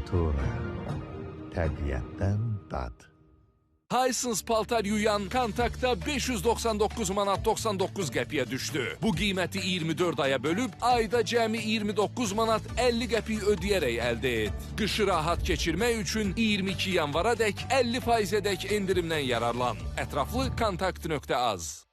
Natura. Təbiətdən dad. Hisense paltar yuyan kontakta 599 manat 99 qəpiyə düşdü. Bu qiyməti 24 aya bölüb, ayda cəmi 29 manat 50 qəpik ödəyərək əldə et. Qışı rahat keçirmək üçün 22 yanvara dək 50% dək endirimdən yararlan. Ətraflı kontakt.az.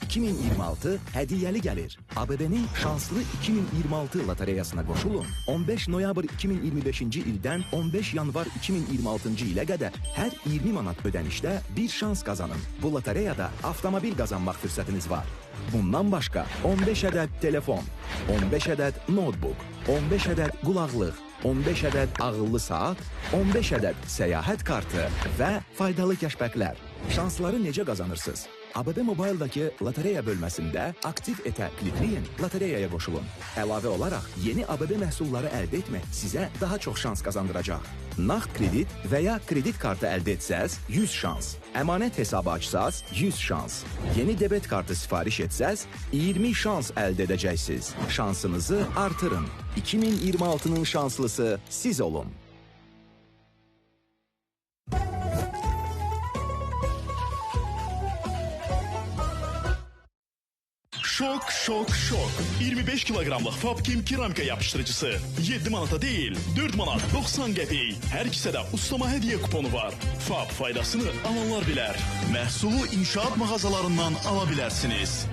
2026 hədiyyəli gəlir. ABB-nin şanslı 2026 lotereyasına qoşulun. 15 noyabr 2025-ci ildən 15 yanvar 2026-cı ilə qədər hər 20 manat ödənişdə bir şans qazanın. Bu lotereyada avtomobil qazanmaq fürsətiniz var. Bundan başqa 15 ədəd telefon, 15 ədəd notebook, 15 ədəd qulaqlıq, 15 ədəd ağıllı saat, 15 ədəd səyahət kartı və faydalı kəşbəklər. Şansları necə qazanırsınız? ABB Mobile'daki lotereya bölməsində aktiv etə klikləyin, lotereyaya qoşulun. Əlavə olaraq yeni ABB məhsulları əldə etmək sizə daha çox şans qazandıracaq. Nağd kredit və ya kredit kartı əldə etsəz 100 şans. Əmanət hesabı açsaz 100 şans. Yeni debet kartı sifariş etsəz 20 şans əldə edəcəksiniz. Şansınızı artırın. 2026'nın şanslısı siz olun. Şok, şok, şok. 25 kilogramlıq Fabkim keramika yapıştırıcısı 7 manata değil, 4 manat 90 qəpik. Hər kisədə ustama hədiyyə kuponu var. Fab faydasını alanlar bilər. Məhsulu inşaat mağazalarından ala bilərsiniz.